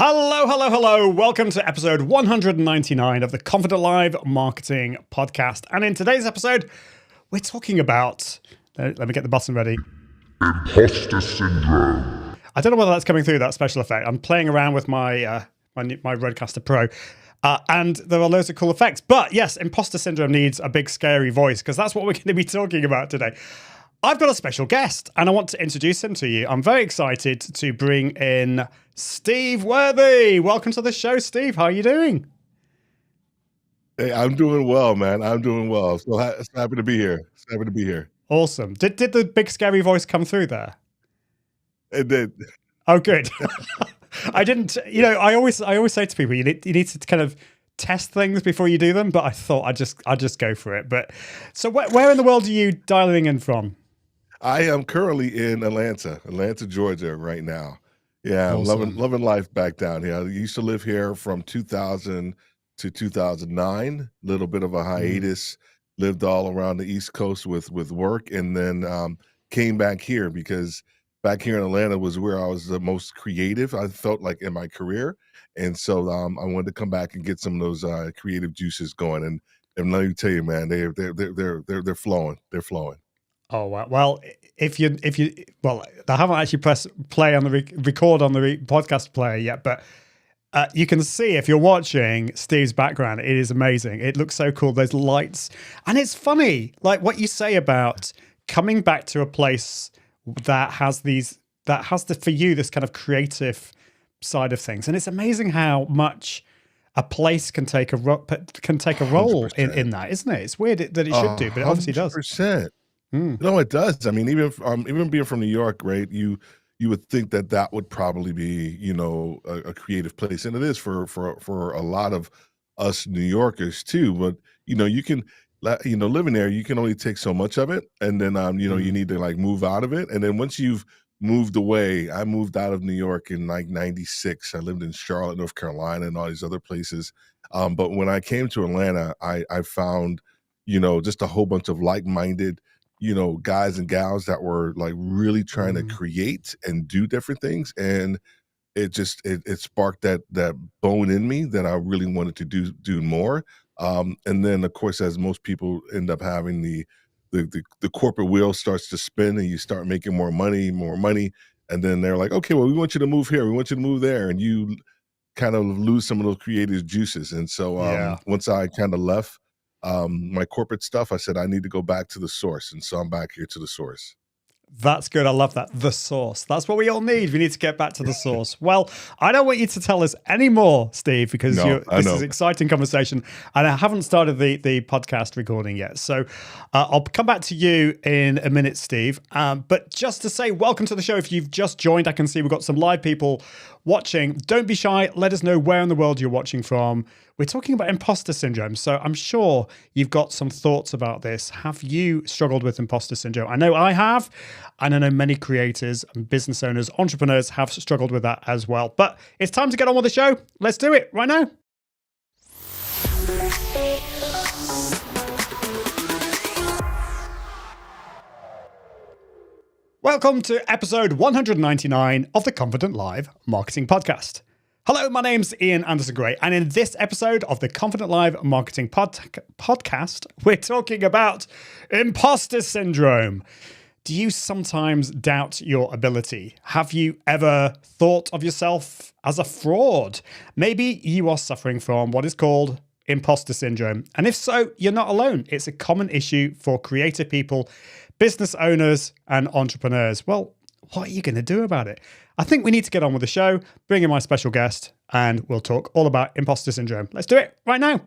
Hello, hello, hello. Welcome to episode 199 of the Confident Live Marketing Podcast. And in today's episode, we're talking about, let me get the button ready. Imposter Syndrome. I don't know whether that's coming through, that special effect. I'm playing around with my Rodecaster Pro. And there are loads of cool effects. But yes, Imposter Syndrome needs a big scary voice because that's what we're going to be talking about today. I've got a special guest and I want to introduce him to you. I'm very excited to bring in Steve Worthy. Welcome to the show, Steve. How are you doing? Hey, I'm doing well, man. I'm doing well. So happy to be here. Happy to be here. Awesome. Did the big scary voice come through there? It did. Oh, good. I didn't. I always say to people, you need to kind of test things before you do them. But I thought I'd just go for it. But so where in the world are you dialing in from? I am currently in Atlanta, Georgia right now. Yeah, Awesome. I'm loving life back down here. I used to live here from 2000 to 2009. A little bit of a hiatus. Lived all around the East Coast with work, and then came back here because back here in Atlanta was where I was the most creative. I felt like in my career, and so I wanted to come back and get some of those creative juices going. And let me tell you, man, they're flowing. They're flowing. Oh wow! Well, if you I haven't actually pressed play on the record on the podcast player yet, but you can see if you're watching Steve's background, it is amazing. It looks so cool. There's lights, and it's funny, like what you say about coming back to a place that has for you this kind of creative side of things, and it's amazing how much a place can take a role in that, isn't it? It's weird that it should do, but it obviously does. 100%. No, it does. I mean, even being from New York, right? You would think that would probably be, a creative place, and it is for a lot of us New Yorkers too. But you can, living there, you can only take so much of it, and then you need to like move out of it, and then once you've moved away, I moved out of New York in like '96. I lived in Charlotte, North Carolina, and all these other places. But when I came to Atlanta, I found, just a whole bunch of like-minded guys and gals that were like really trying to create and do different things. And it sparked that bone in me that I really wanted to do more. And then of course, as most people end up having the corporate wheel starts to spin and you start making more money. And then they're like, okay, well, we want you to move here. We want you to move there. And you kind of lose some of those creative juices. And so once I kind of left, my corporate stuff, I said, I need to go back to the source. And so I'm back here to the source. That's good. I love that. The source. That's what we all need. We need to get back to the source. Well, I don't want you to tell us any more, Steve, because this is an exciting conversation. And I haven't started the podcast recording yet. So I'll come back to you in a minute, Steve. But just to say, welcome to the show. If you've just joined, I can see we've got some live people watching. Don't be shy. Let us know where in the world you're watching from. We're talking about imposter syndrome. So I'm sure you've got some thoughts about this. Have you struggled with imposter syndrome? I know I have, and I know many creators and business owners, entrepreneurs have struggled with that as well. But it's time to get on with the show. Let's do it right now. Welcome to episode 199 of the Confident Live Marketing Podcast. Hello, my name's Ian Anderson Gray, and in this episode of the Confident Live Marketing Podcast, we're talking about imposter syndrome. Do you sometimes doubt your ability? Have you ever thought of yourself as a fraud? Maybe you are suffering from what is called imposter syndrome. And if so, you're not alone. It's a common issue for creative people, business owners, and entrepreneurs. Well, what are you going to do about it? I think we need to get on with the show, bring in my special guest, and we'll talk all about imposter syndrome. Let's do it right now.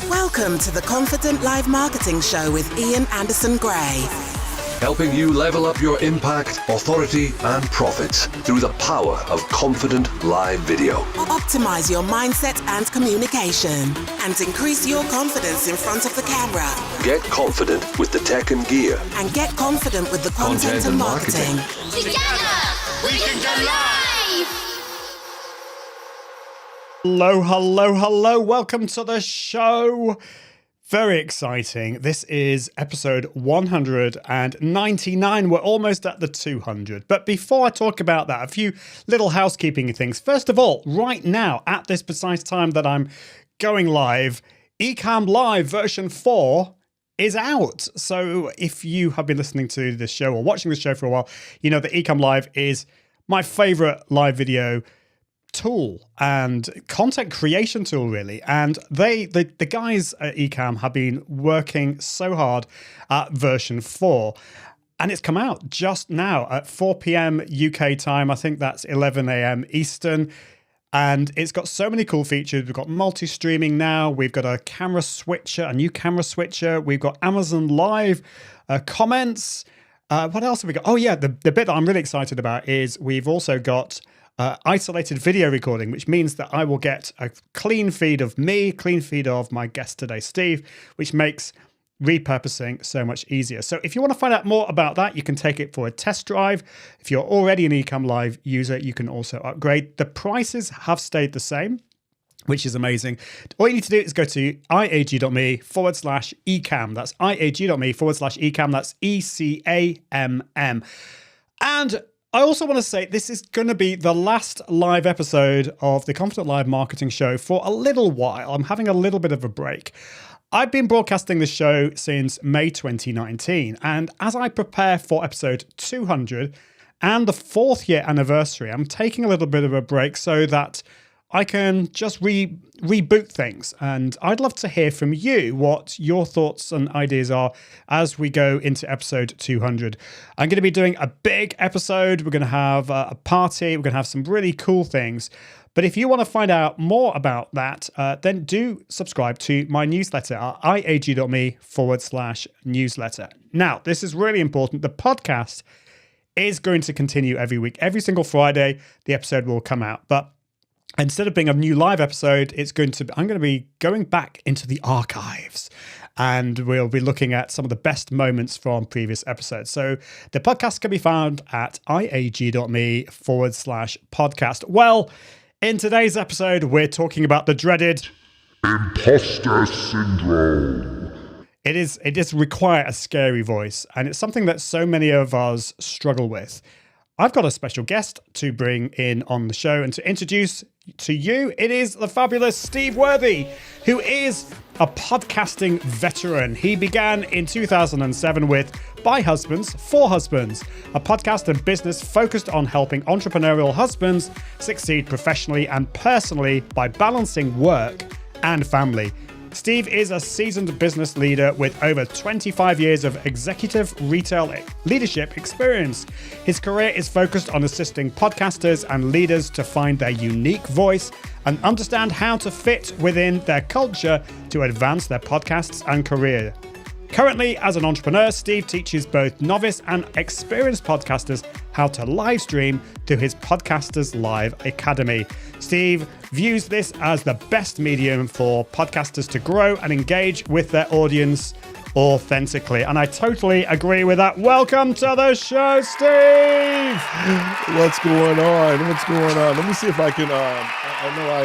Welcome to the Confident Live Marketing Show with Ian Anderson Gray. Helping you level up your impact, authority, and profits through the power of confident live video. Optimize your mindset and communication, and increase your confidence in front of the camera. Get confident with the tech and gear. And get confident with the content and marketing. Together, we can go live! Hello. Welcome to the show. Very exciting. This is episode 199. We're almost at the 200. But before I talk about that, a few little housekeeping things. First of all, right now, at this precise time that I'm going live, Ecamm Live version 4 is out. So if you have been listening to this show or watching this show for a while, you know that Ecamm Live is my favorite live video tool and content creation tool, really. And the guys at Ecamm have been working so hard at version 4, and it's come out just now at 4 p.m. UK time. I think that's 11 a.m. Eastern. And it's got so many cool features. We've got multi-streaming now. We've got a camera switcher, a new camera switcher. We've got Amazon Live comments. What else have we got? Oh yeah, the bit that I'm really excited about is we've also got isolated video recording, which means that I will get a clean feed of me, clean feed of my guest today, Steve, which makes repurposing so much easier. So if you want to find out more about that, you can take it for a test drive. If you're already an Ecamm Live user, you can also upgrade. The prices have stayed the same, which is amazing. All you need to do is go to iag.me/ecamm. That's iag.me/ecamm. That's ECAMM. And I also want to say this is going to be the last live episode of the Confident Live Marketing Show for a little while. I'm having a little bit of a break. I've been broadcasting the show since May 2019, and as I prepare for episode 200 and the 4th year anniversary, I'm taking a little bit of a break so that I can just reboot things. And I'd love to hear from you what your thoughts and ideas are as we go into episode 200. I'm going to be doing a big episode. We're going to have a party. We're going to have some really cool things. But if you want to find out more about that, then do subscribe to my newsletter at iag.me/newsletter. Now, this is really important. The podcast is going to continue every week. Every single Friday, the episode will come out. But instead of being a new live episode, I'm going to be going back into the archives, and we'll be looking at some of the best moments from previous episodes. So the podcast can be found at iag.me/podcast. Well, in today's episode, we're talking about the dreaded Imposter Syndrome. It does require a scary voice, and it's something that so many of us struggle with. I've got a special guest to bring in on the show and to introduce to you. It is the fabulous Steve Worthy, who is a podcasting veteran. He began in 2007 with By Husbands, For Husbands, a podcast and business focused on helping entrepreneurial husbands succeed professionally and personally by balancing work and family. Steve is a seasoned business leader with over 25 years of executive retail leadership experience. His career is focused on assisting podcasters and leaders to find their unique voice and understand how to fit within their culture to advance their podcasts and career. Currently, as an entrepreneur, Steve teaches both novice and experienced podcasters how to live stream through his Podcasters Live Academy. Steve views this as the best medium for podcasters to grow and engage with their audience authentically. And I totally agree with that. Welcome to the show, Steve! What's going on? Let me see if I can, I know I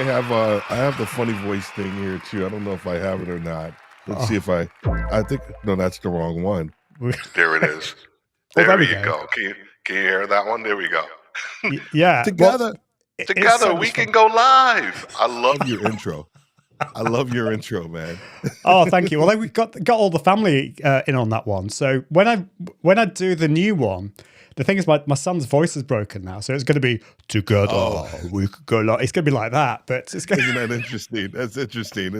have the funny voice thing here too. I don't know if I have it or not. Let's see if I think, no, that's the wrong one. There it is. Well, there you go. Can you hear that one? There we go. Yeah. Together we can go live. I love your intro. I love your intro, man. Oh, thank you. Well, we got all the family in on that one. So when I do the new one, the thing is my son's voice is broken now, so it's going to be together we could go live. It's going to be like that, but it's going to... Isn't that interesting? That's interesting.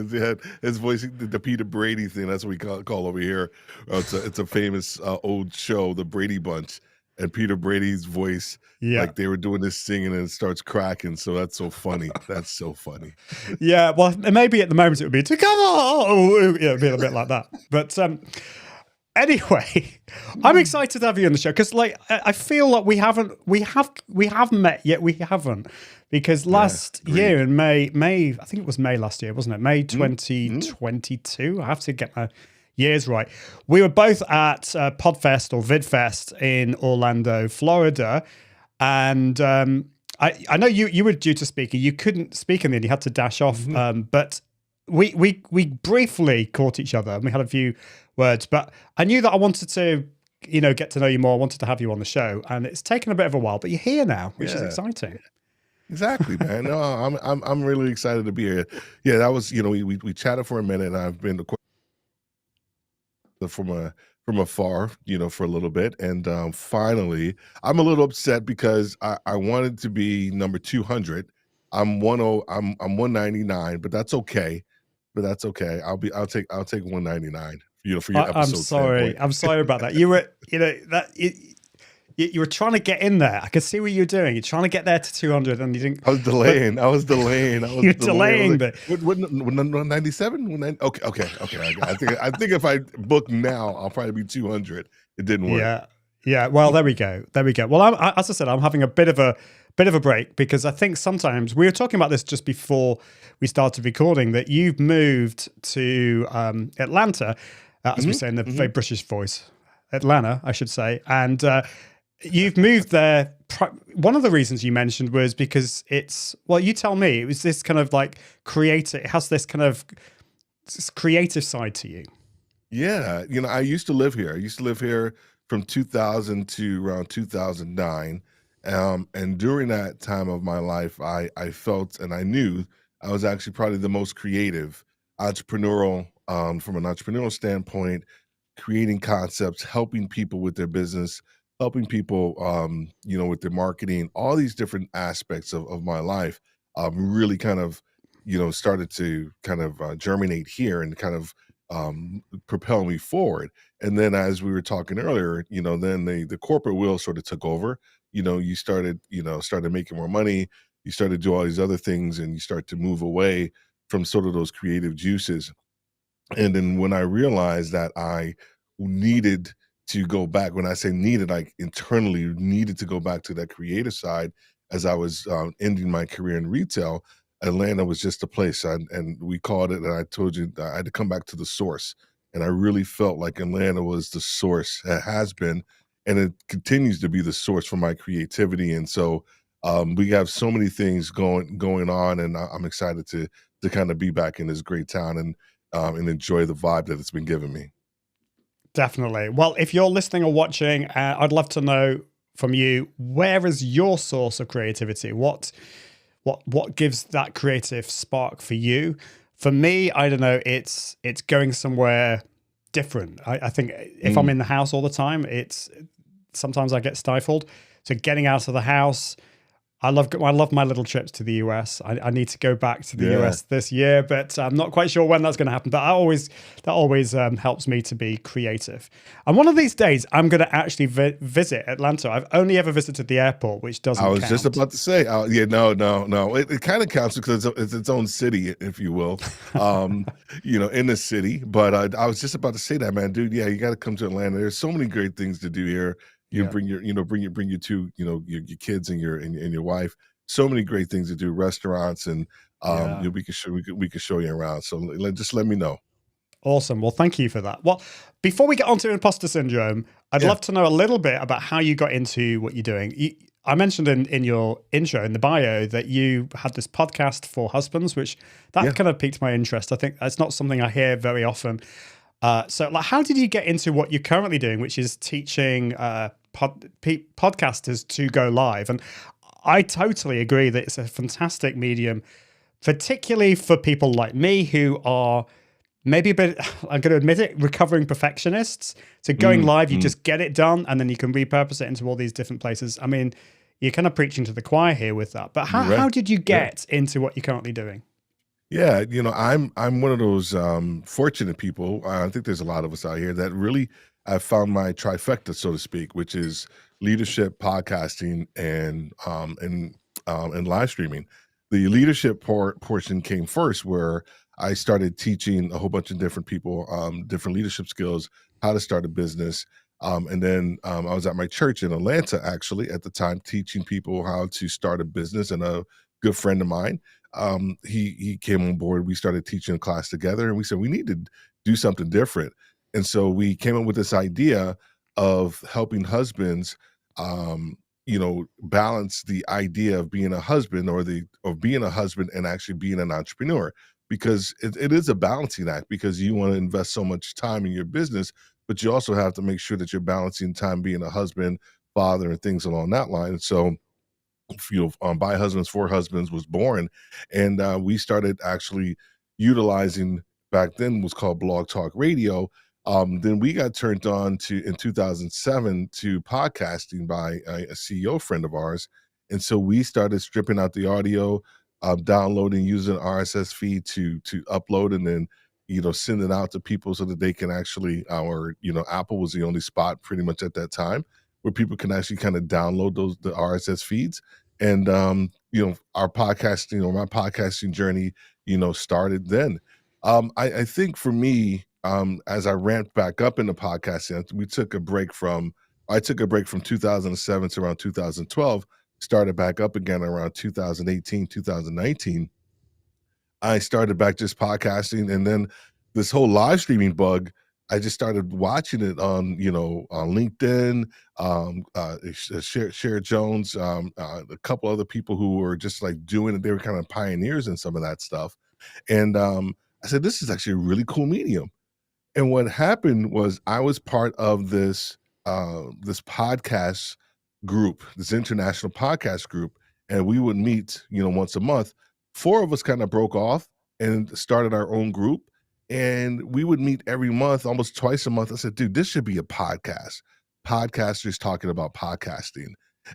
His voice, the Peter Brady thing. That's what we call over here. It's a famous old show, the Brady Bunch, and Peter Brady's voice. Yeah, like they were doing this singing and it starts cracking. So that's so funny. That's so funny. Yeah, well, maybe at the moment it would be together. Yeah, it'd be a bit like that. But anyway, I'm excited to have you on the show because, like, I feel like we have met yet we haven't, because last year in May, I think it was May last year, wasn't it? May 2022. I have to get my years right. We were both at Podfest or VidFest in Orlando, Florida, and I know you were due to speak and you couldn't speak in the end. You had to dash off, but we briefly caught each other and we had a few words, but I knew that I wanted to, get to know you more. I wanted to have you on the show, and it's taken a bit of a while, but you're here now, which is exciting. Exactly, man. No, I'm really excited to be here. Yeah, that was, we chatted for a minute, and I've been from afar, for a little bit, and finally, I'm a little upset because I wanted to be number 200. I'm 199, but that's okay. I'll take 199. For your I'm episode sorry. standpoint. I'm sorry about that. You were, you were trying to get in there. I could see what you're doing. You're trying to get there to 200, and you didn't. I was delaying. You're delaying, but 97. Okay. I think if I book now, I'll probably be 200. It didn't work. Yeah. Well, there we go. Well, as I said, I'm having a bit of a break because I think sometimes we were talking about this just before we started recording that you've moved to Atlanta, as we say in the very British voice, Atlanta, I should say, and you've moved there. One of the reasons you mentioned was because you tell me, it was this kind of like creative. It has this kind of creative side to you. Yeah, I used to live here. I used to live here from 2000 to around 2009. And during that time of my life, I felt and I knew I was actually probably the most creative, entrepreneurial, from an entrepreneurial standpoint, creating concepts, helping people with their business, helping people, with their marketing, all these different aspects of my life, really kind of, started to kind of germinate here and kind of propel me forward. And then as we were talking earlier, then the corporate wheel sort of took over. You started making more money. You started to do all these other things, and you start to move away from sort of those creative juices. And then when I realized that I needed to go back, when I say needed, I internally needed to go back to that creative side as I was ending my career in retail, Atlanta was just a place. And we called it, and I told you I had to come back to the source. And I really felt like Atlanta was the source. It has been, and it continues to be the source for my creativity. And so we have so many things going on, and I'm excited to kind of be back in this great town and enjoy the vibe that it's been giving me. Definitely. Well, if you're listening or watching, I'd love to know from you, where is your source of creativity? What gives that creative spark for you? For me, I don't know, it's going somewhere different. I think if I'm in the house all the time, sometimes I get stifled. So getting out of the house, I love my little trips to the US. I need to go back to the US this year, but I'm not quite sure when that's going to happen. But that always helps me to be creative. And one of these days, I'm going to actually visit Atlanta. I've only ever visited the airport, which doesn't count. I was just about to say, no. It kind of counts because it's its own city, if you will, in the city. But I was just about to say that, man, dude. Yeah, you got to come to Atlanta. There's so many great things to do here. Bring your two, your kids and your wife. So many great things to do, restaurants, and we can show you around. So just let me know. Awesome. Well, thank you for that. Well, before we get on to Imposter Syndrome, I'd love to know a little bit about how you got into what you're doing. I mentioned in your intro, in the bio, that you had this podcast for husbands, which kind of piqued my interest. I think that's not something I hear very often. So how did you get into what you're currently doing, which is teaching podcasters to go live? And I totally agree that it's a fantastic medium, particularly for people like me who are maybe a bit, I'm going to admit it, recovering perfectionists. So going live, you just get it done, and then you can repurpose it into all these different places. I mean, you're kind of preaching to the choir here with that. But how did you get into what you're currently doing? Yeah, I'm one of those fortunate people. I think there's a lot of us out here that really have found my trifecta, so to speak, which is leadership, podcasting, and live streaming. The leadership portion came first, where I started teaching a whole bunch of different people different leadership skills, how to start a business. And then I was at my church in Atlanta, actually, at the time, teaching people how to start a business. And a good friend of mine, he came on board. We started teaching a class together, and we said we need to do something different. And so we came up with this idea of helping husbands, balance the idea of being a husband, or being a husband and actually being an entrepreneur. because it is a balancing act, because you want to invest so much time in your business, but you also have to make sure that you're balancing time being a husband, father, and things along that line. And so, By Husbands for Husbands was born, and we started actually utilizing, back then was called Blog Talk Radio. Then we got turned on to in 2007 to podcasting by a CEO friend of ours, and so we started stripping out the audio, downloading, using RSS feed to upload, and then send it out to people so that they can actually, Apple was the only spot pretty much at that time where people can actually kind of download the RSS feeds. And our podcasting, or my podcasting journey, started then. I think for me, as I ramped back up into podcasting, I took a break from 2007 to around 2012, started back up again around 2018, 2019. I started back just podcasting, and then this whole live streaming bug, I just started watching it on LinkedIn, Cher Jones, a couple other people who were just like doing it. They were kind of pioneers in some of that stuff. And I said, this is actually a really cool medium. And what happened was I was part of this podcast group, this international podcast group, and we would meet, once a month. 4 of us kind of broke off and started our own group, and we would meet every month, almost twice a month. I said, dude, this should be a podcast. Podcasters talking about podcasting.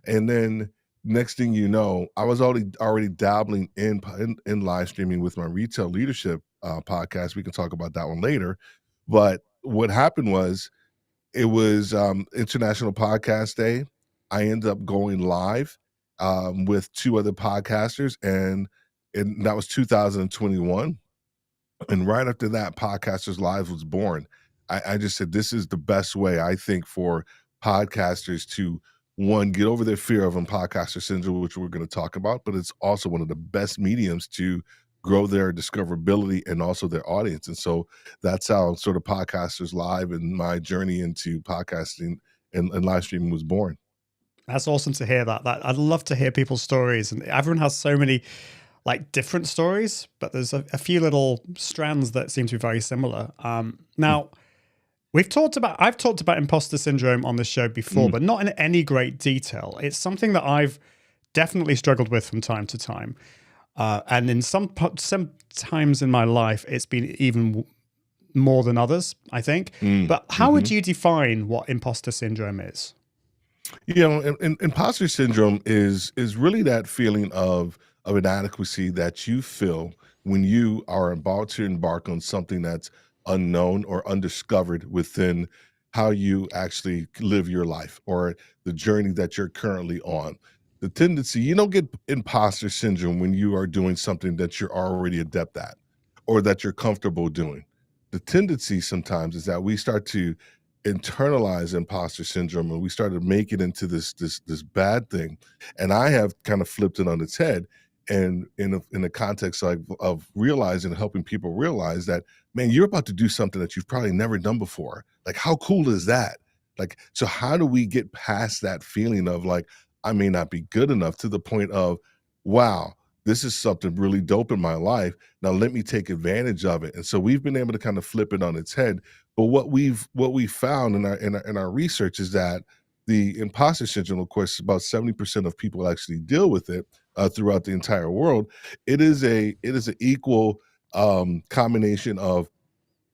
And then next thing you know, I was already dabbling in live streaming with my retail leadership podcast. We can talk about that one later. But what happened was, it was International Podcast Day. I ended up going live with 2 other podcasters, and that was 2021. And right after that, Podcasters Live was born. I just said, this is the best way, I think, for podcasters to, one, get over their fear of imposter syndrome, which we're going to talk about, but it's also one of the best mediums to grow their discoverability and also their audience. And so that's how sort of Podcasters Live and my journey into podcasting and live streaming was born. That's awesome to hear that. I'd love to hear people's stories, and everyone has so many different stories, but there's a few little strands that seem to be very similar. Now, I've talked about imposter syndrome on this show before, but not in any great detail. It's something that I've definitely struggled with from time to time. And in some times in my life, it's been even more than others, I think. But how would you define what imposter syndrome is? Imposter syndrome is really that feeling of inadequacy that you feel when you are about to embark on something that's unknown or undiscovered within how you actually live your life, or the journey that you're currently on. The tendency, you don't get imposter syndrome when you are doing something that you're already adept at or that you're comfortable doing. The tendency sometimes is that we start to internalize imposter syndrome, and we start to make it into this bad thing. And I have kind of flipped it on its head, and in the context of realizing and helping people realize that, man, you're about to do something that you've probably never done before. Like, how cool is that? So how do we get past that feeling of I may not be good enough, to the point of, wow, this is something really dope in my life. Now let me take advantage of it. And so we've been able to kind of flip it on its head. But what we've found in our research is that the imposter syndrome, of course, about 70% of people actually deal with it throughout the entire world. It is an equal combination of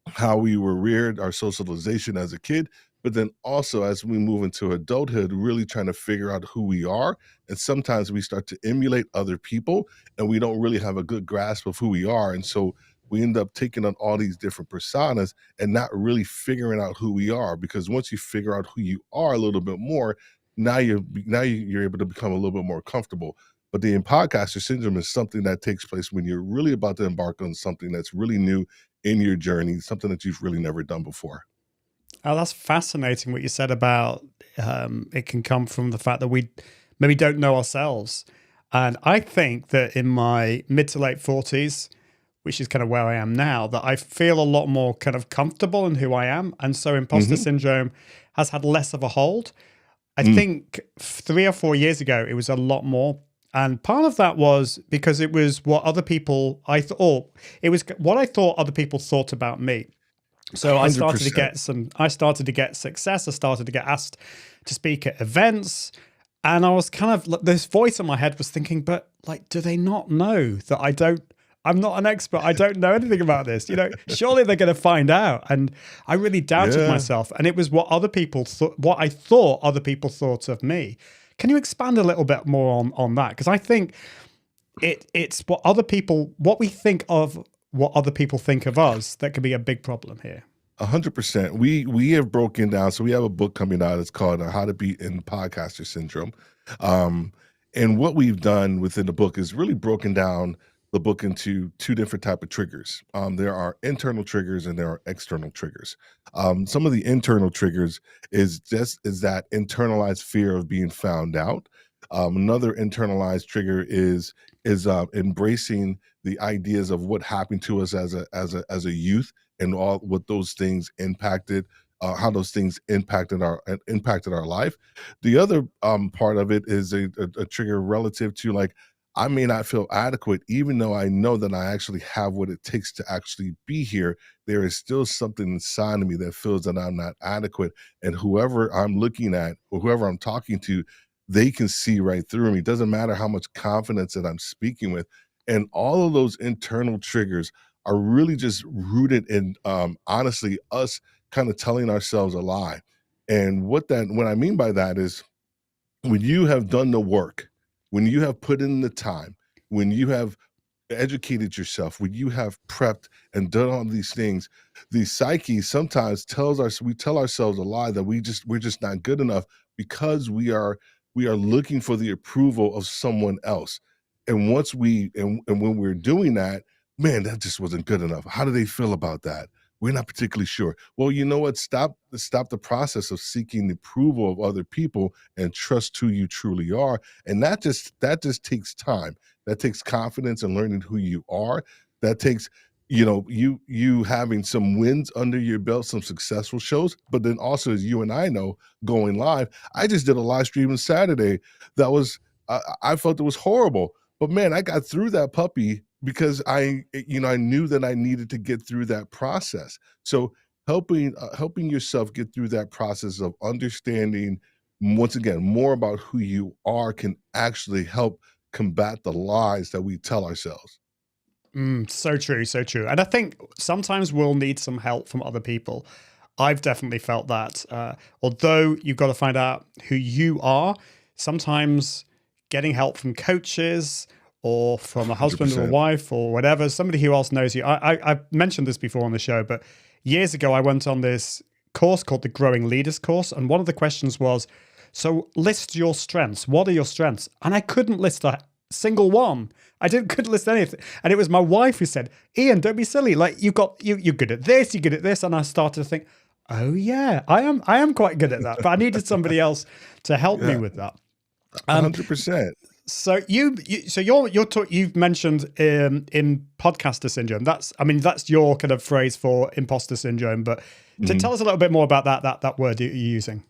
how we were reared, our socialization as a kid, but then also as we move into adulthood, really trying to figure out who we are. And sometimes we start to emulate other people, and we don't really have a good grasp of who we are. And so we end up taking on all these different personas and not really figuring out who we are, because once you figure out who you are a little bit more, now you're able to become a little bit more comfortable. But the imposter syndrome is something that takes place when you're really about to embark on something that's really new in your journey, something that you've really never done before. Oh, that's fascinating what you said about it can come from the fact that we maybe don't know ourselves. And I think that in my mid to late 40s, which is kind of where I am now, that I feel a lot more kind of comfortable in who I am. And so imposter syndrome has had less of a hold. I think 3 or 4 years ago, it was a lot more. And part of that was because it was what other people it was what I thought other people thought about me. So I started to 100%. get success. I started to get asked to speak at events. And I was kind of, this voice in my head was thinking, but like, do they not know that I'm not an expert. I don't know anything about this. Surely they're going to find out. And I really doubted myself. And it was what other people thought, what I thought other people thought of me. Can you expand a little bit more on that? Because I think it's what we think of what other people think of us that could be a big problem here. 100%. We have broken down. So we have a book coming out. It's called How to Beat Imposter Syndrome. And what we've done within the book is really broken down the book into two different type of triggers. There are internal triggers and there are external triggers. Some of the internal triggers is that internalized fear of being found out. Another internalized trigger is embracing the ideas of what happened to us as a youth and all what those things impacted, how those things impacted our life. The other part of it is a trigger relative to like, I may not feel adequate, even though I know that I actually have what it takes to actually be here. There is still something inside of me that feels that I'm not adequate. And whoever I'm looking at or whoever I'm talking to, they can see right through me. It doesn't matter how much confidence that I'm speaking with. And all of those internal triggers are really just rooted in, honestly, us kind of telling ourselves a lie. And what I mean by that is when you have done the work, when you have put in the time, when you have educated yourself, when you have prepped and done all these things, the psyche sometimes we tell ourselves a lie that we're just not good enough because we are looking for the approval of someone else. And when we're doing that, man, that just wasn't good enough. How do they feel about that? We're not particularly sure. Well, you know what? Stop the process of seeking the approval of other people and trust who you truly are. And that just takes time. That takes confidence and learning who you are. That takes, you having some wins under your belt, some successful shows. But then also, as you and I know, going live, I just did a live stream on Saturday that was, I felt it was horrible. But man, I got through that puppy because I knew that I needed to get through that process. So helping yourself get through that process of understanding, once again, more about who you are can actually help combat the lies that we tell ourselves. So true, so true. And I think sometimes we'll need some help from other people. I've definitely felt that. Although you've got to find out who you are, sometimes getting help from coaches or from a husband 100%. or a wife or whatever, somebody who else knows you. I've mentioned this before on the show, but years ago I went on this course called the Growing Leaders course. And one of the questions was, so list your strengths. What are your strengths? And I couldn't list a single one. I couldn't list anything. And it was my wife who said, Ian, don't be silly. Like you're good at this, you're good at this. And I started to think, oh yeah, I am quite good at that. But I needed somebody else to help me with that. 100%. So you've mentioned imposter syndrome. That's your kind of phrase for imposter syndrome. But to tell us a little bit more about that word you're using.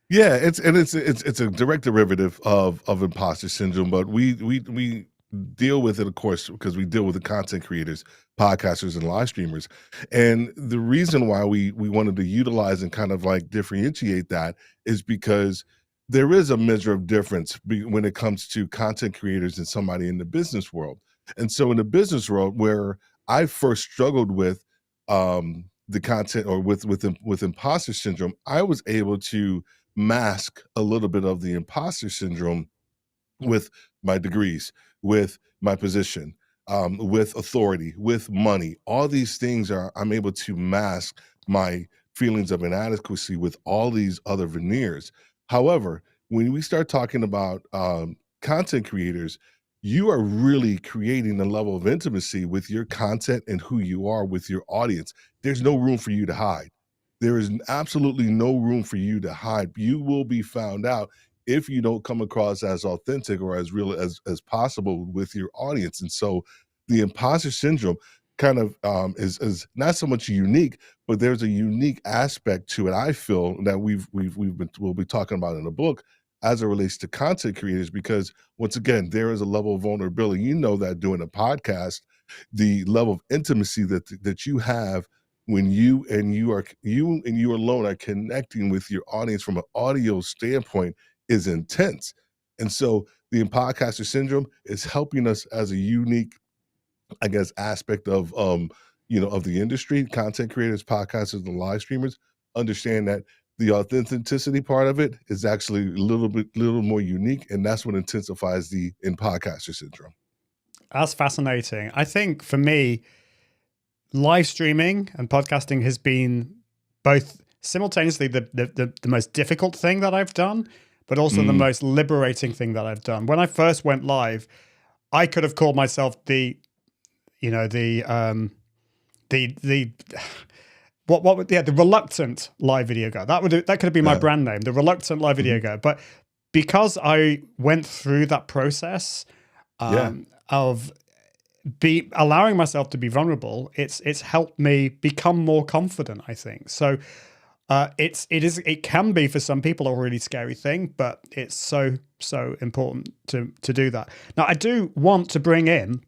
Yeah, it's a direct derivative of imposter syndrome, but we deal with it, of course, because we deal with the content creators, podcasters, and live streamers. And the reason why we wanted to utilize and kind of like differentiate that is because there is a measure of difference when it comes to content creators and somebody in the business world. And so in the business world, where I first struggled with the content or with imposter syndrome, I was able to mask a little bit of the imposter syndrome with my degrees, with my position, with authority, with money. All these things I'm able to mask my feelings of inadequacy with all these other veneers. However, when we start talking about content creators, you are really creating a level of intimacy with your content and who you are with your audience. There's no room for you to hide. There is absolutely no room for you to hide. You will be found out if you don't come across as authentic or as real as possible with your audience. And so the imposter syndrome kind of is not so much unique, but there's a unique aspect to it. I feel that we'll be talking about in the book as it relates to content creators, because once again, there is a level of vulnerability. You know that doing a podcast, the level of intimacy that you have when you alone are connecting with your audience from an audio standpoint is intense. And so the imposter syndrome is helping us as a unique, I guess, aspect of of the industry, content creators, podcasters, and live streamers, understand that the authenticity part of it is actually a little more unique, and that's what intensifies the imposter syndrome. That's fascinating. I think for me, live streaming and podcasting has been both simultaneously the most difficult thing that I've done, but also the most liberating thing that I've done. When I first went live, I could have called myself the reluctant live video guy. That could have been my brand name, the reluctant live video guy. But because I went through that process of allowing myself to be vulnerable, it's helped me become more confident, I think. So it can be for some people a really scary thing, but it's so important to do that. Now, I do want to bring in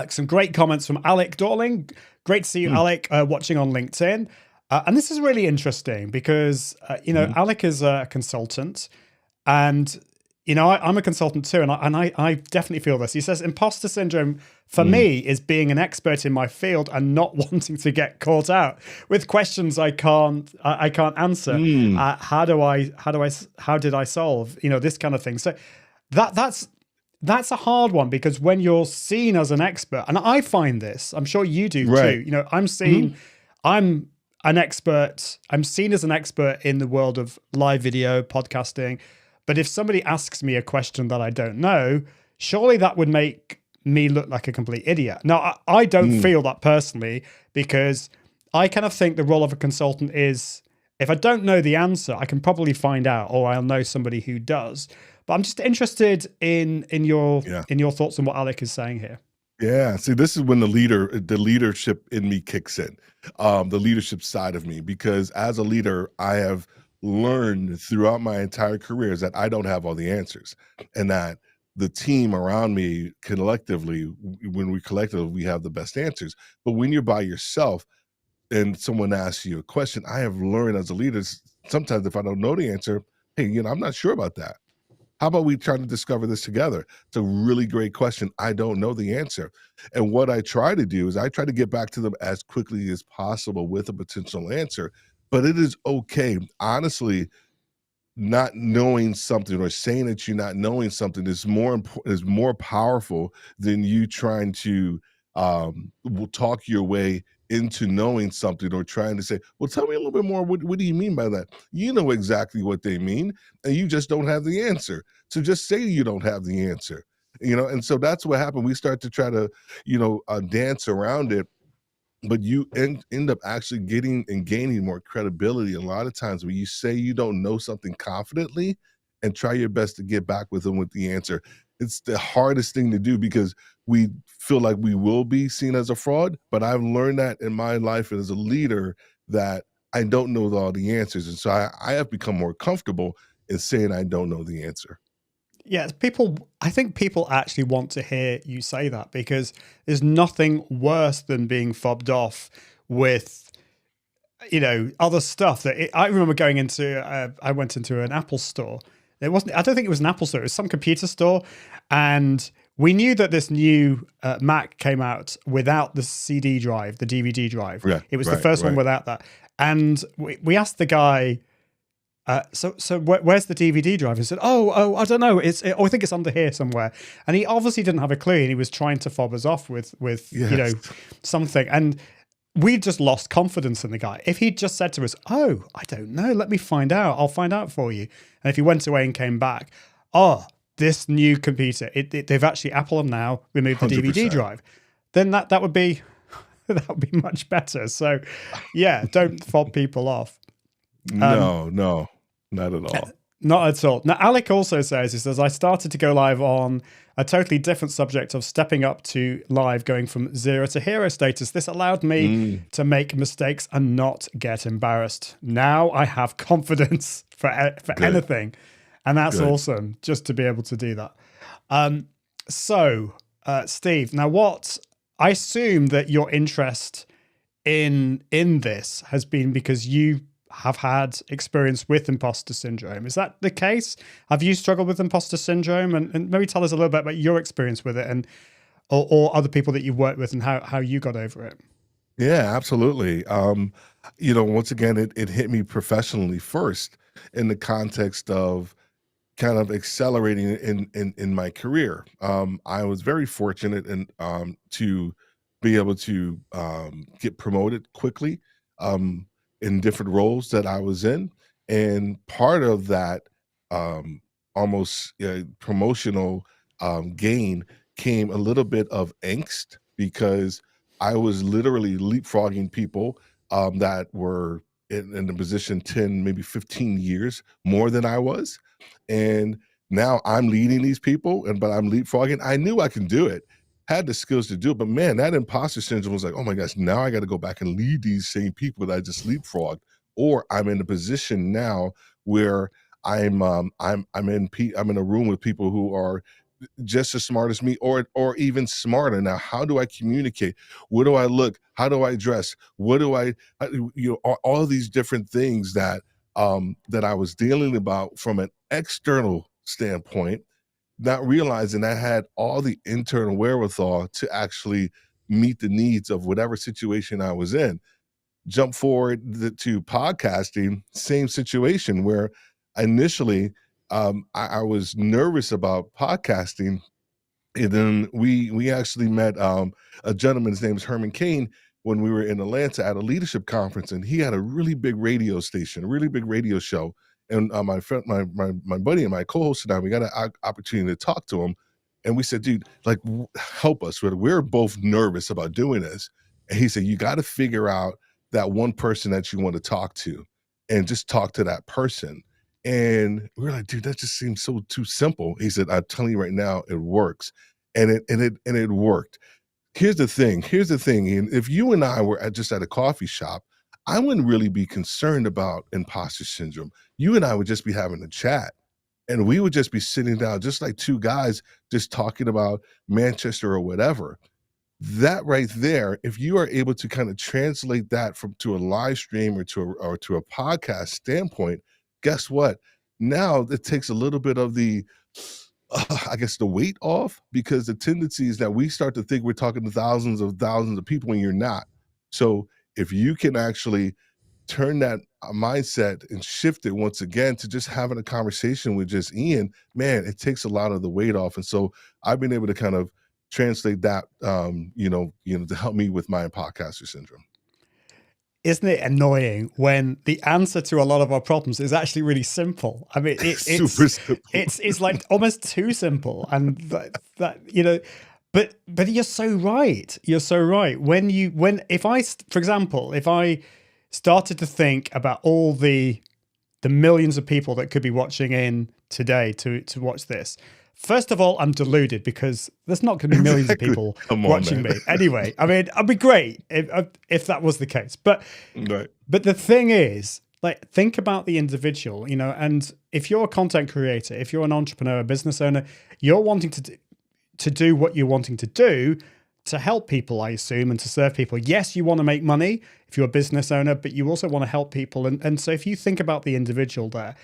some great comments from Alec Dorling. Great to see you, Alec, watching on LinkedIn. And this is really interesting because, Alec is a consultant, and, I'm a consultant too. And I definitely feel this. He says, imposter syndrome for me is being an expert in my field and not wanting to get caught out with questions I can't answer. How did I solve, this kind of thing. So that's a hard one, because when you're seen as an expert, and I find this, I'm sure you do too, I'm seen, I'm an expert, I'm seen as an expert in the world of live video, podcasting. But if somebody asks me a question that I don't know, surely that would make me look like a complete idiot. Now, I don't feel that personally, because I kind of think the role of a consultant is, if I don't know the answer, I can probably find out, or I'll know somebody who does. But I'm just interested in your thoughts on what Alec is saying here. Yeah, see, this is when the leadership in me kicks in, the leadership side of me, because as a leader, I have learned throughout my entire career is that I don't have all the answers, and that the team around me collectively, we have the best answers. But when you're by yourself and someone asks you a question, I have learned as a leader, sometimes if I don't know the answer, hey, I'm not sure about that. How about we try to discover this together? It's a really great question. I don't know the answer. And what I try to do is I try to get back to them as quickly as possible with a potential answer. But it is okay. Honestly, not knowing something or saying that you're not knowing something is more powerful than you trying to talk your way into knowing something, or trying to say, well, tell me a little bit more. What do you mean by that? You know exactly what they mean, and you just don't have the answer. So just say you don't have the answer, and so that's what happened. We start to try to, dance around it, but you end up actually getting and gaining more credibility a lot of times when you say you don't know something confidently and try your best to get back with them with the answer. It's the hardest thing to do, because we feel like we will be seen as a fraud. But I've learned that in my life as a leader, that I don't know all the answers. And so I have become more comfortable in saying I don't know the answer. Yeah, I think people actually want to hear you say that, because there's nothing worse than being fobbed off with, other stuff. I remember going into, I went into an Apple store. I don't think it was an Apple store, it was some computer store. And we knew that this new Mac came out without the CD drive, the DVD drive. Yeah, it was the first one without that. And we asked the guy, so where's the DVD drive? He said, oh, I don't know. I think it's under here somewhere. And he obviously didn't have a clue, and he was trying to fob us off with something. And we just lost confidence in the guy. If he'd just said to us, oh, I don't know, let me find out. I'll find out for you. And if he went away and came back, this new computer, they've actually, Apple have now removed the 100%. DVD drive, then that would be much better. So yeah, don't fob people off. No, not at all. Not at all. Now, Alec also says, I started to go live on a totally different subject of stepping up to live, going from 0 to hero status. This allowed me to make mistakes and not get embarrassed. Now I have confidence for anything. And that's Good. awesome, just to be able to do that. So, Steve, now what, I assume that your interest in this has been because you have had experience with imposter syndrome. Is that the case? Have you struggled with imposter syndrome? And maybe tell us a little bit about your experience with it, and or other people that you've worked with, and how you got over it. Yeah, absolutely. Once again, it hit me professionally first in the context of kind of accelerating in my career. I was very fortunate to be able to get promoted quickly in different roles that I was in, and part of that almost promotional gain came a little bit of angst because I was literally leapfrogging people that were in the position 10, maybe 15 years more than I was. And now I'm leading these people, but I'm leapfrogging. I knew I can do it, had the skills to do it, but man, that imposter syndrome was like, oh my gosh, now I got to go back and lead these same people that I just leapfrogged. Or I'm in a position now where I'm in a room with people who are just as smart as me, or even smarter. Now, how do I communicate? What do I look? How do I dress? What do all these different things that I was dealing about from an external standpoint, not realizing I had all the internal wherewithal to actually meet the needs of whatever situation I was in. Jump forward to podcasting, same situation where initially I was nervous about podcasting. And then we actually met a gentleman, his name is Herman Cain, when we were in Atlanta at a leadership conference, and he had a really big radio station, a really big radio show. And my friend, my buddy and my co-host and I, we got an opportunity to talk to him. And we said, dude, like, help us. We're both nervous about doing this. And he said, you got to figure out that one person that you want to talk to and just talk to that person. And we were like, dude, that just seems so too simple. He said, I'm telling you right now, it works. And it worked. Here's the thing, Ian. If you and I were just at a coffee shop, I wouldn't really be concerned about imposter syndrome. You and I would just be having a chat, and we would just be sitting down, just like two guys just talking about Manchester or whatever. That right there, if you are able to kind of translate that to a live stream or to a podcast standpoint, guess what? Now it takes a little bit of the the weight off, because the tendency is that we start to think we're talking to thousands of people when you're not. So if you can actually turn that mindset and shift it once again to just having a conversation with just Ian, man, it takes a lot of the weight off. And so I've been able to kind of translate that, to help me with my imposter syndrome. Isn't it annoying when the answer to a lot of our problems is actually really simple? I mean, it's super simple. It's like almost too simple, and but you're so right. You're so right. If I started to think about all the millions of people that could be watching in today to watch this. First of all, I'm deluded because there's not going to be millions of people watching me. Anyway, I mean, it'd be great if that was the case. But right. But the thing is, like, think about the individual, and if you're a content creator, if you're an entrepreneur, a business owner, you're wanting to do what you're wanting to do to help people, I assume, and to serve people. Yes, you want to make money if you're a business owner, but you also want to help people. And so if you think about the individual there,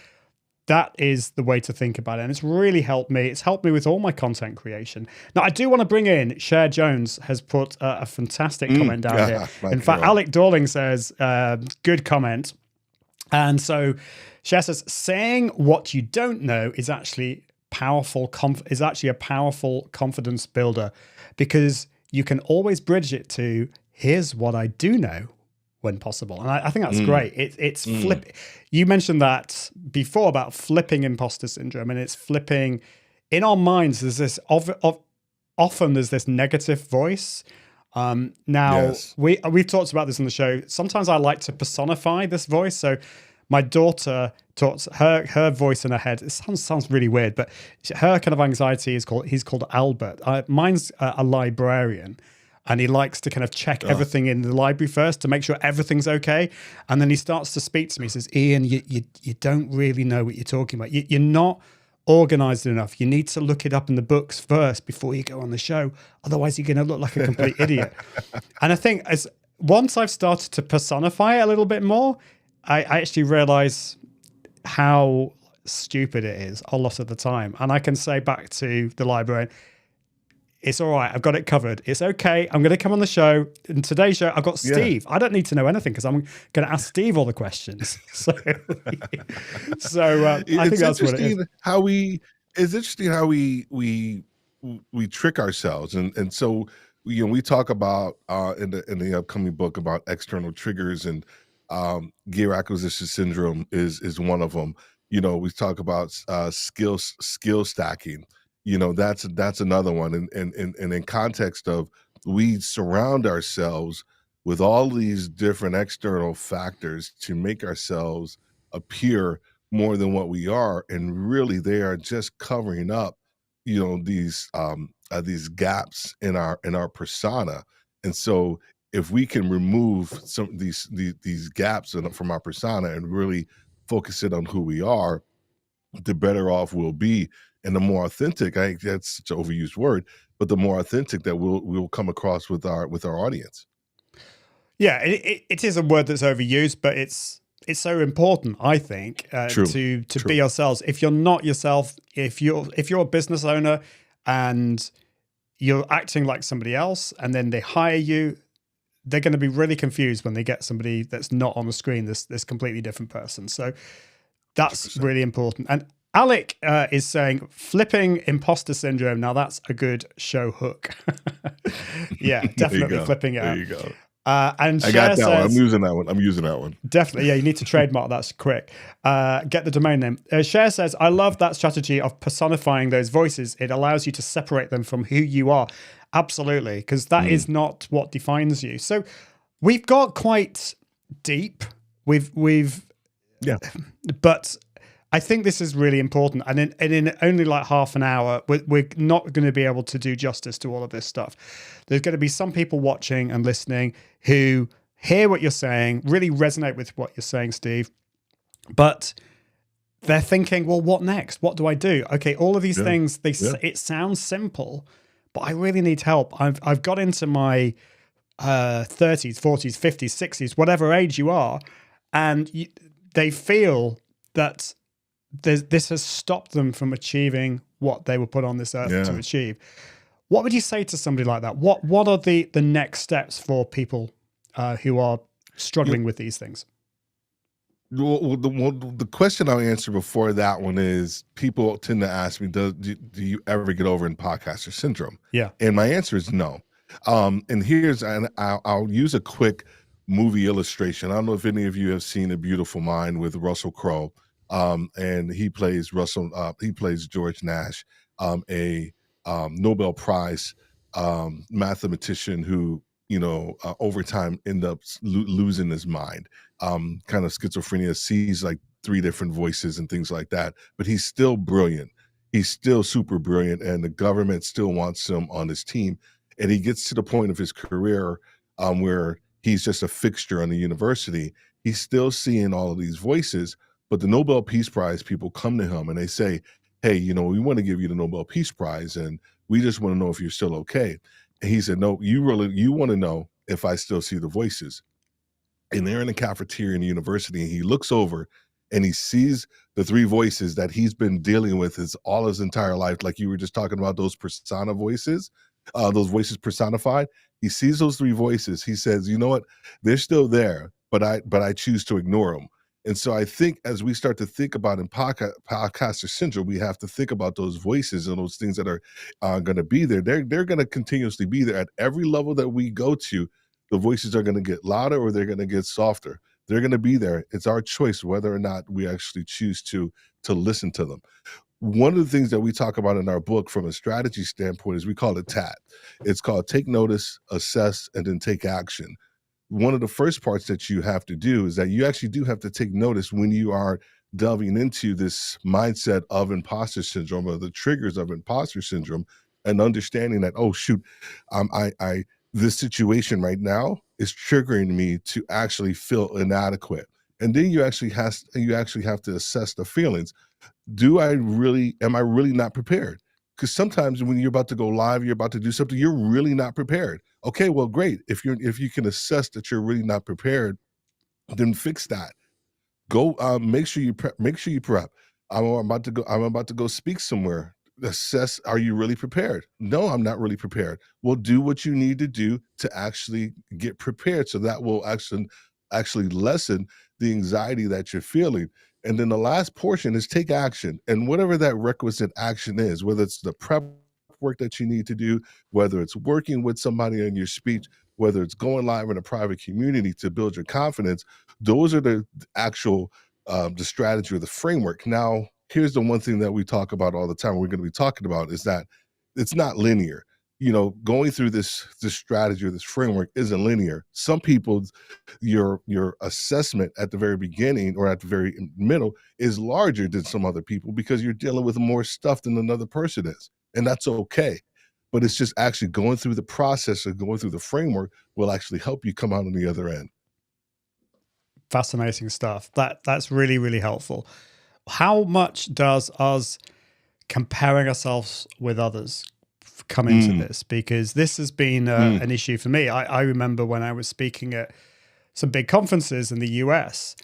that is the way to think about it. And it's really helped me. It's helped me with all my content creation. Now, I do want to bring in, Cher Jones has put a fantastic comment down here. In fact, Alec Dorling says, good comment. And so Cher says, saying what you don't know is actually a powerful confidence builder, because you can always bridge it to, here's what I do know, when possible. And I think that's great. It's flip. You mentioned that before about flipping imposter syndrome, and it's flipping in our minds. There's this often there's this negative voice. Now Yes. we've talked about this on the show. Sometimes I like to personify this voice. So my daughter talks her voice in her head. It sounds really weird, but her kind of anxiety he's called Albert. Mine's a librarian. and he likes to kind of check everything in the library first to make sure everything's okay. And then he starts to speak to me. He says, Ian, you don't really know what you're talking about. You're not organized enough. You need to look it up in the books first before you go on the show. Otherwise, you're going to look like a complete idiot. And I think once I've started to personify it a little bit more, I actually realize how stupid it is a lot of the time. And I can say back to the librarian, it's all right. I've got it covered. It's okay. I'm going to come on the show. In today's show, I've got Steve. I don't need to know anything because I'm going to ask Steve all the questions. So I think that's what it is. It's interesting how we trick ourselves. And so, we talk about in the upcoming book about external triggers, and gear acquisition syndrome is one of them. We talk about skill stacking. That's another one. And in context of, we surround ourselves with all these different external factors to make ourselves appear more than what we are, and really they are just covering up, these gaps in our persona. And so if we can remove some of these gaps from our persona and really focus it on who we are, the better off we'll be. And the more authentic, I think that's such an overused word, but the more authentic that we'll come across with our audience. Yeah, it is a word that's overused, but it's so important, I think, to be yourselves. If you're not yourself, if you're a business owner and you're acting like somebody else, and then they hire you, they're going to be really confused when they get somebody that's not on the screen, this completely different person. So that's 100%. Really important. And Alec is saying, flipping imposter syndrome. Now that's a good show hook. Yeah, definitely flipping it out. There you go. And I got that one. I'm using that one. Definitely. Yeah, you need to trademark that quick. Get the domain name. Cher says, I love that strategy of personifying those voices. It allows you to separate them from who you are. Absolutely. Because that is not what defines you. So we've got quite deep. But I think this is really important. And in only like half an hour, we're not going to be able to do justice to all of this stuff. There's going to be some people watching and listening who hear what you're saying, really resonate with what you're saying, Steve, but they're thinking, well, what next? What do I do? Okay, all of these things, it sounds simple, but I really need help. I've got into my 30s, 40s, 50s, 60s, whatever age you are, and they feel that this has stopped them from achieving what they were put on this earth to achieve. What would you say to somebody like that? What are the next steps for people who are struggling with these things? Well, the question I'll answer before that one is, people tend to ask me, do you ever get over imposter syndrome? Yeah. And my answer is no. And I'll use a quick movie illustration. I don't know if any of you have seen A Beautiful Mind with Russell Crowe. And he plays George Nash, a Nobel Prize mathematician who, over time ended up losing his mind, kind of schizophrenia, sees like 3 different voices and things like that. But he's still brilliant. He's still super brilliant, and the government still wants him on his team. And he gets to the point of his career where he's just a fixture on the university. He's still seeing all of these voices. But the Nobel Peace Prize people come to him and they say, hey, we want to give you the Nobel Peace Prize, and we just want to know if you're still okay. And he said, no, you want to know if I still see the voices. And they're in the cafeteria in the university, and he looks over and he sees the 3 voices that he's been dealing with all his entire life. Like you were just talking about, those persona voices, those voices personified. He sees those 3 voices. He says, you know what? They're still there, but I choose to ignore them. And so I think as we start to think about imposter syndrome, we have to think about those voices and those things that are going to be there. They're going to continuously be there at every level that we go to. The voices are going to get louder or they're going to get softer. They're going to be there. It's our choice whether or not we actually choose to listen to them. One of the things that we talk about in our book from a strategy standpoint is we call it TAT. It's called take notice, assess, and then take action. One of the first parts that you have to do is that you actually do have to take notice when you are delving into this mindset of imposter syndrome, or the triggers of imposter syndrome, and understanding that, oh shoot, this situation right now is triggering me to actually feel inadequate. And then you actually have to assess the feelings. Am I really not prepared? Because sometimes when you're about to go live, you're about to do something, you're really not prepared. Okay, well, great. If you can assess that you're really not prepared, then fix that. Go make sure you prep. I'm about to go speak somewhere. Assess, are you really prepared? No, I'm not really prepared. Well, do what you need to do to actually get prepared, so that will actually lessen the anxiety that you're feeling. And then the last portion is take action. And whatever that requisite action is, whether it's the prep work that you need to do, whether it's working with somebody on your speech, whether it's going live in a private community to build your confidence, those are the actual the strategy or the framework. Now, here's the one thing that we talk about all the time. We're going to be talking about is that it's not linear. Going through this strategy or this framework isn't linear. Some people, your assessment at the very beginning or at the very middle is larger than some other people because you're dealing with more stuff than another person is, and that's okay. But it's just actually going through the process of going through the framework will actually help you come out on the other end. Fascinating stuff. That's really, really helpful. How much does us comparing ourselves with others come into this? Because this has been an issue for me. I remember when I was speaking at some big conferences in the US,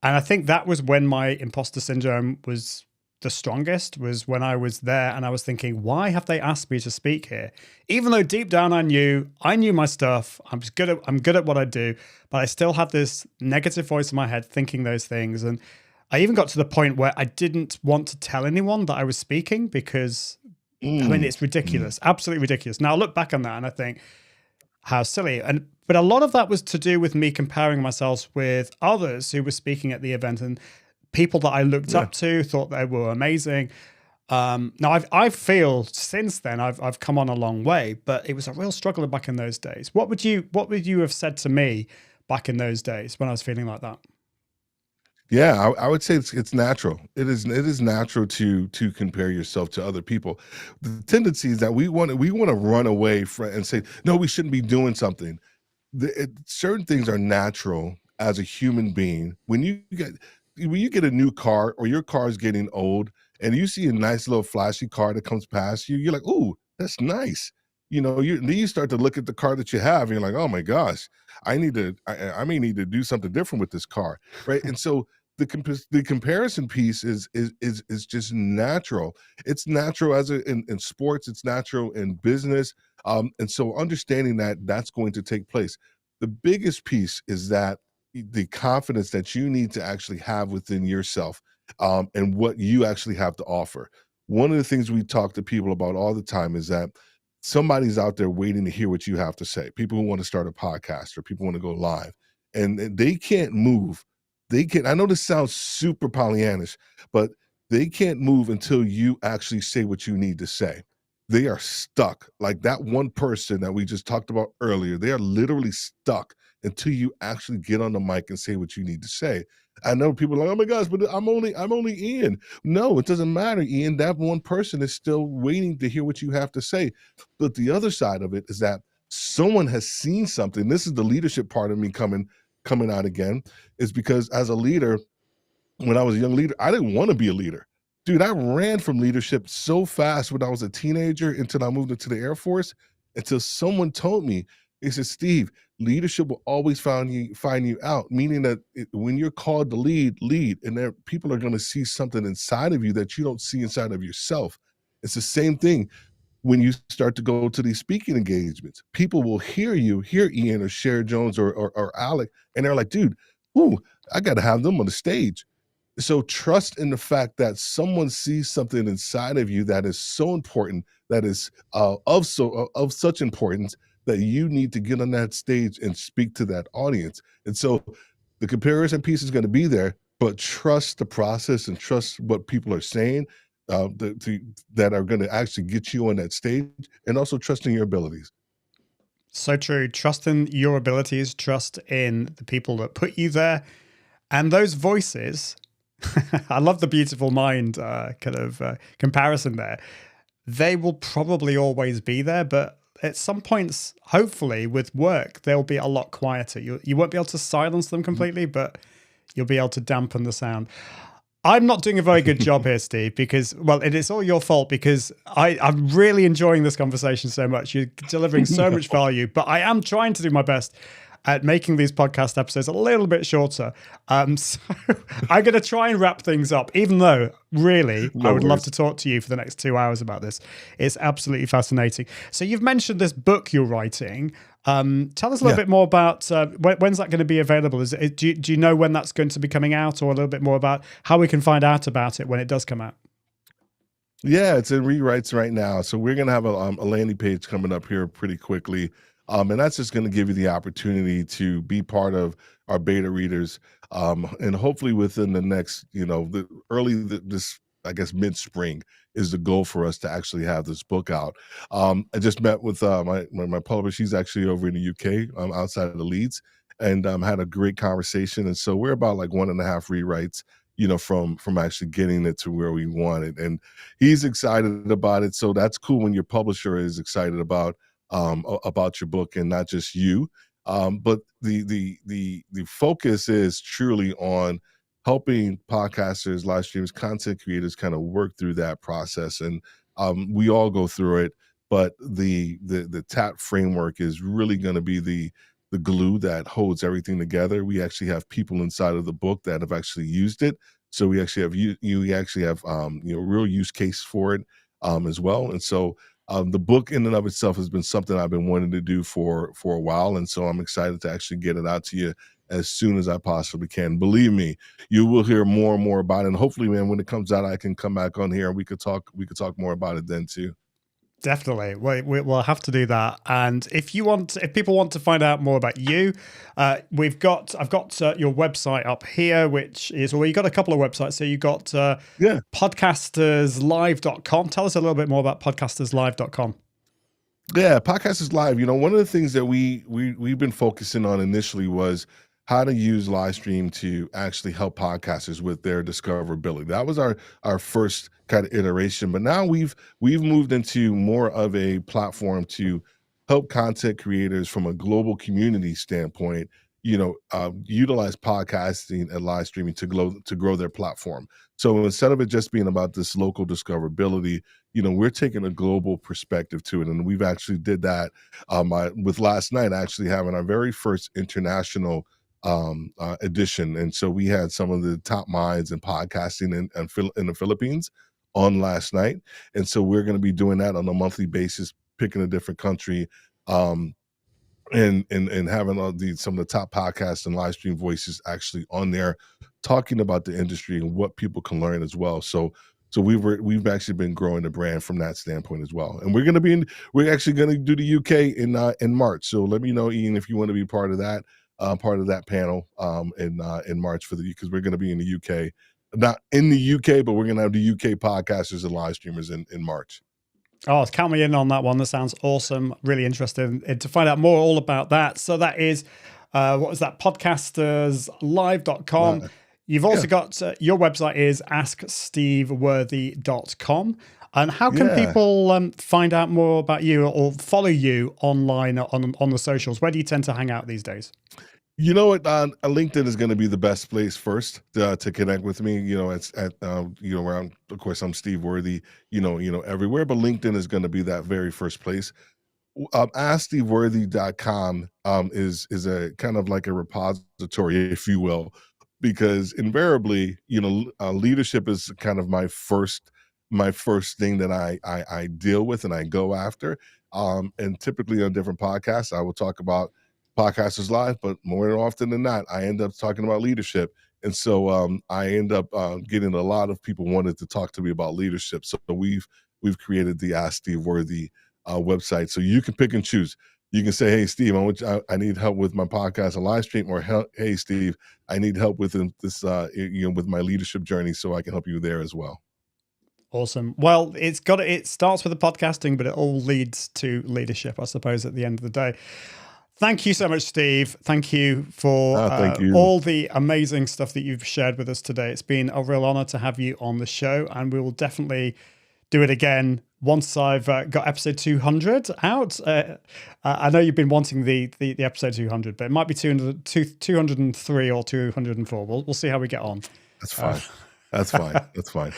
and I think that was when my imposter syndrome was the strongest, was when I was there and I was thinking, why have they asked me to speak here? Even though deep down I knew my stuff, I'm good at what I do, but I still had this negative voice in my head thinking those things. And I even got to the point where I didn't want to tell anyone that I was speaking because I mean, it's ridiculous, absolutely ridiculous. Now I look back on that and I think, how silly. But a lot of that was to do with me comparing myself with others who were speaking at the event and people that I looked up to, thought they were amazing. Now I feel since then I've come on a long way, but it was a real struggle back in those days. What would you have said to me back in those days when I was feeling like that? Yeah, I would say it's natural. It is natural to compare yourself to other people. The tendency is that we want to run away from and say, no, we shouldn't be doing something. Certain things are natural as a human being. When you get a new car or your car is getting old and you see a nice little flashy car that comes past you, you're like, "Ooh, that's nice." Then you start to look at the car that you have and you're like, "Oh my gosh, I may need to do something different with this car." Right? And so the comparison piece is just natural. It's natural in sports, it's natural in business. And so understanding that that's going to take place. The biggest piece is that the confidence that you need to actually have within yourself, and what you actually have to offer. One of the things we talk to people about all the time is that somebody's out there waiting to hear what you have to say. People who want to start a podcast or people want to go live and they can't move. I know this sounds super Pollyannish, but they can't move until you actually say what you need to say. They are stuck. Like that one person that we just talked about earlier, they are literally stuck until you actually get on the mic and say what you need to say. I know people are like, oh my gosh, but I'm only Ian. No, it doesn't matter, Ian. That one person is still waiting to hear what you have to say. But the other side of it is that someone has seen something. This is the leadership part of me coming out again, is because as a leader, when I was a young leader, I didn't want to be a leader. Dude, I ran from leadership so fast when I was a teenager until I moved into the Air Force, until someone told me, they said, Steve, leadership will always find you out, meaning that when you're called to lead, and there people are going to see something inside of you that you don't see inside of yourself. It's the same thing when you start to go to these speaking engagements. People will hear Ian or Sherry Jones or Alec, and they're like, dude, ooh, I got to have them on the stage. So trust in the fact that someone sees something inside of you that is so important, that is of such importance that you need to get on that stage and speak to that audience. And so the comparison piece is going to be there, but trust the process and trust what people are saying that are going to actually get you on that stage, and also trusting your abilities. So true. Trust in your abilities, trust in the people that put you there. And those voices, I love the beautiful mind comparison there. They will probably always be there, but at some points, hopefully with work, they'll be a lot quieter. You won't be able to silence them completely, but you'll be able to dampen the sound. I'm not doing a very good job here, Steve, because, well, it is all your fault because I'm really enjoying this conversation so much. You're delivering so much value, but I am trying to do my best at making these podcast episodes a little bit shorter. So I'm going to try and wrap things up, even though really I would love to talk to you for the next 2 hours about this. It's absolutely fascinating. So you've mentioned this book you're writing. Tell us a little bit more about when's that going to be available? Do you know when that's going to be coming out, or a little bit more about how we can find out about it when it does come out? Yeah, it's in rewrites right now. So we're going to have a landing page coming up here pretty quickly. And that's just going to give you the opportunity to be part of our beta readers. And hopefully within the next, this, I guess, mid-spring is the goal for us to actually have this book out. I just met with my publisher. She's actually over in the UK, outside of the Leeds, and had a great conversation. And so we're about like 1.5 rewrites, from actually getting it to where we want it. And he's excited about it. So that's cool when your publisher is excited about your book, and not just you. But the focus is truly on helping podcasters, live streamers, content creators kind of work through that process. And we all go through it, but the TAP framework is really going to be the glue that holds everything together. We actually have people inside of the book that have actually used it. So we actually have real use case for it as well. And so the book in and of itself has been something I've been wanting to do for a while. And so I'm excited to actually get it out to you as soon as I possibly can. Believe me, you will hear more and more about it. And hopefully, man, when it comes out, I can come back on here and we could talk more about it then too. Definitely. We'll have to do that. And if people want to find out more about you, I've got your website up here, which is, well, you got a couple of websites. So you got podcasterslive.com. Tell us a little bit more about podcasterslive.com. Yeah, Podcasters Live. One of the things that we've been focusing on initially was how to use live stream to actually help podcasters with their discoverability. That was our first kind of iteration, but now we've moved into more of a platform to help content creators from a global community standpoint, utilize podcasting and live streaming to grow their platform. So instead of it just being about this local discoverability, we're taking a global perspective to it. And we've actually did that with last night actually having our very first international edition. And so we had some of the top minds in podcasting in the Philippines on last night. And so we're going to be doing that on a monthly basis, picking a different country, and having some of the top podcasts and live stream voices actually on there talking about the industry and what people can learn as well. So we've actually been growing the brand from that standpoint as well. And we're actually going to do the UK in March. So let me know, Ian, if you want to be part of that panel in March because we're going to be in the UK, not in the UK, but we're going to have the UK podcasters and live streamers in March. Oh, count me in on that one. That sounds awesome. Really interested to find out more all about that. So that is, what was that? Podcasterslive.com. You've also got, your website is asksteveworthy.com. And how can people find out more about you or follow you online on the socials? Where do you tend to hang out these days? You know what? LinkedIn is going to be the best place first to connect with me. It's at where of course I'm Steve Worthy. Everywhere, but LinkedIn is going to be that very first place. AskSteveWorthy.com is a kind of like a repository, if you will, because invariably, leadership is kind of my first thing that I deal with and I go after. And typically on different podcasts, I will talk about Podcasters Live, but more often than not, I end up talking about leadership. And so I end up getting a lot of people wanted to talk to me about leadership. So we've created the Ask Steve Worthy website. So you can pick and choose. You can say, hey, Steve, I need help with my podcast and live stream, or hey, Steve, I need help with this, with my leadership journey, so I can help you there as well. Awesome. Well, it starts with the podcasting, but it all leads to leadership, I suppose, at the end of the day. Thank you so much, Steve. Thank you for all the amazing stuff that you've shared with us today. It's been a real honor to have you on the show, and we will definitely do it again once I've got episode 200 out. I know you've been wanting the episode 200, but it might be 203 or 204. We'll see how we get on. That's fine. That's fine. That's fine.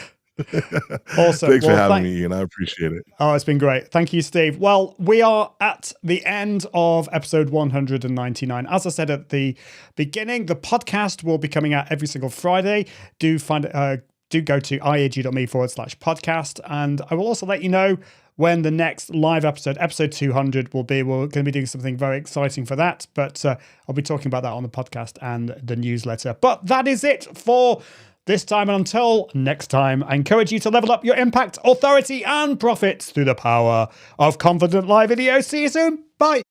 Awesome. Thanks for having me, Ian. I appreciate it. Oh, it's been great. Thank you, Steve. Well, we are at the end of episode 199. As I said at the beginning, the podcast will be coming out every single Friday. Do go to iag.me/podcast. And I will also let you know when the next live episode 200 will be. We're going to be doing something very exciting for that, but I'll be talking about that on the podcast and the newsletter. But that is it for this time, and until next time, I encourage you to level up your impact, authority, and profits through the power of Confident Live Video. See you soon. Bye.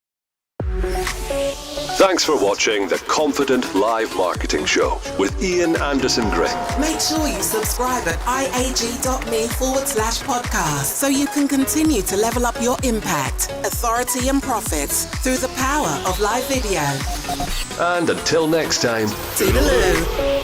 Thanks for watching the Confident Live Marketing Show with Ian Anderson Gray. Make sure you subscribe at iag.me/podcast so you can continue to level up your impact, authority, and profits through the power of live video. And until next time, Toodaloo.